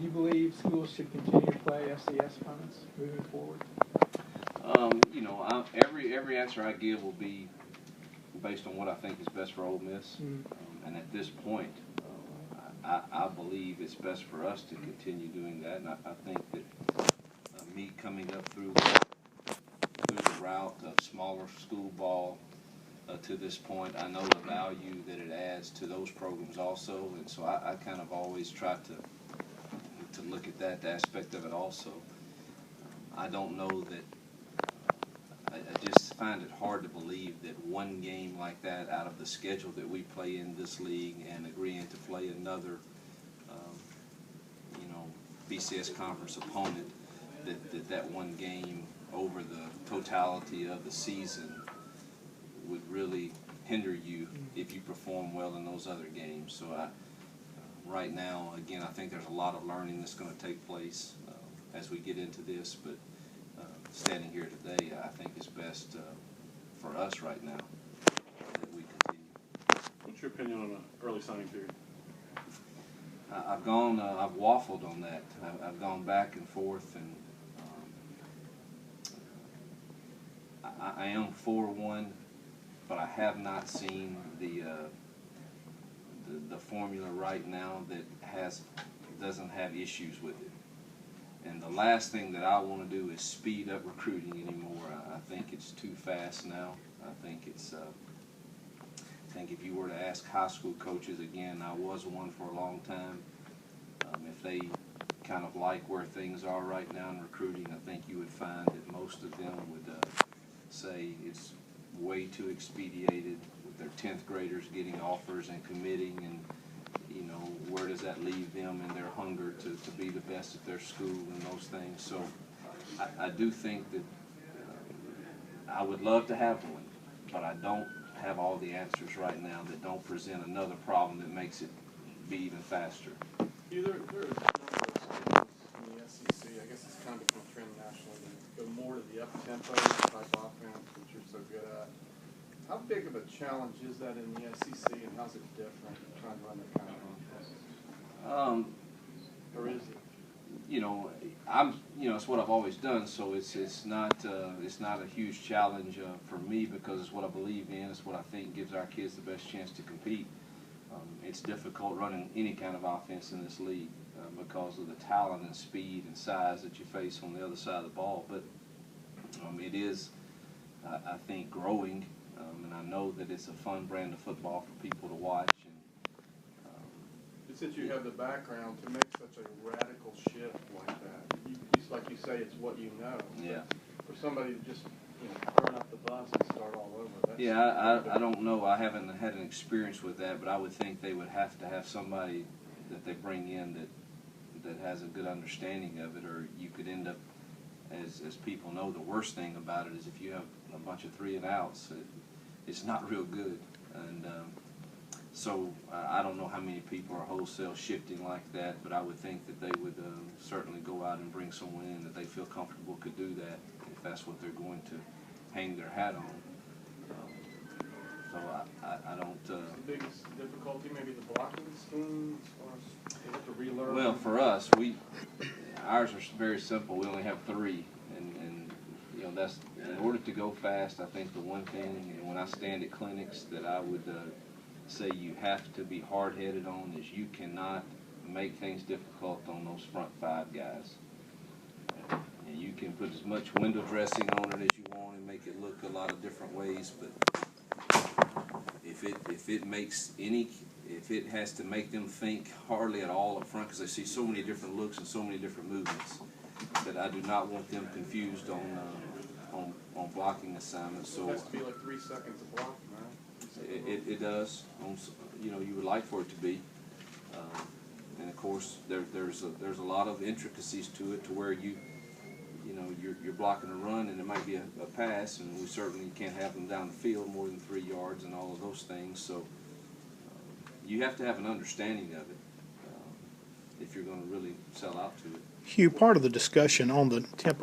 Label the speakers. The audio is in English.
Speaker 1: you believe schools should continue to play FCS opponents moving forward?
Speaker 2: You know, every answer I give will be based on what I think is best for Ole Miss. And at this point, I believe it's best for us to continue doing that. And I think that me coming up through the route of smaller school ball to this point, I know the value that it adds to those programs also. And so I kind of always try to look at that aspect of it also. I don't know that. I just find it hard to believe that one game like that out of the schedule that we play in this league and agreeing to play another, BCS conference opponent, that one game over the totality of the season would really hinder you if you perform well in those other games. So right now, again, I think there's a lot of learning that's going to take place as we get into this, but standing here today, I think it's best for us right now that we continue.
Speaker 3: What's your opinion on an early signing period?
Speaker 2: I've waffled on that. I've gone back and forth, and I am for one, but I have not seen the formula right now that doesn't have issues with it. And the last thing that I want to do is speed up recruiting anymore. I think it's too fast now. I think if you were to ask high school coaches, again, I was one for a long time, if they kind of like where things are right now in recruiting, I think you would find that most of them would say it's way too expedited with their 10th graders getting offers and committing, and where does that leave them in their hunger to be the best at their school and those things. So I do think that I would love to have one, but I don't have all the answers right now that don't present another problem that makes it be even faster.
Speaker 3: There are a number of schools in the SEC, I guess it's kind of become a trend nationally, that go more to the up-tempo type offense, which you're so good at. How big of a challenge is that in the SEC, and how's it different trying to run that kind of offense? Or is it?
Speaker 2: It's what I've always done, so it's not a huge challenge for me, because it's what I believe in. It's what I think gives our kids the best chance to compete. It's difficult running any kind of offense in this league because of the talent and speed and size that you face on the other side of the ball. But it is, I think, growing, and I know that it's a fun brand of football for people to watch.
Speaker 3: Since you have the background, to make such a radical shift like that, like you say, it's what you know.
Speaker 2: Yeah.
Speaker 3: For somebody to just turn up the bus and start all over.
Speaker 2: I don't know. I haven't had an experience with that, but I would think they would have to have somebody that they bring in that has a good understanding of it, or you could end up, as people know, the worst thing about it is if you have a bunch of 3-and-outs, it's not real good. And so I don't know how many people are wholesale shifting like that, but I would think that they would certainly go out and bring someone in that they feel comfortable could do that if that's what they're going to hang their hat on. So I don't.
Speaker 3: The biggest difficulty, maybe the blocking scheme, as far as they have to relearn.
Speaker 2: Well, for us, ours are very simple. We only have 3, and that's in order to go fast. I think the one thing, when I stand at clinics, that I would say you have to be hard-headed on is you cannot make things difficult on those front 5 guys. And you can put as much window dressing on it as you want and make it look a lot of different ways, but if it has to make them think hardly at all up front, because they see so many different looks and so many different movements, that I do not want them confused on blocking assignments. So
Speaker 3: it has to be like 3 seconds of blocking, right?
Speaker 2: It does. You would like for it to be, and of course there's a lot of intricacies to it, to where you're blocking a run, and it might be a pass, and we certainly can't have them down the field more than 3 yards and all of those things. So you have to have an understanding of it if you're going to really sell out to it.
Speaker 4: Hugh, part of the discussion on the tempo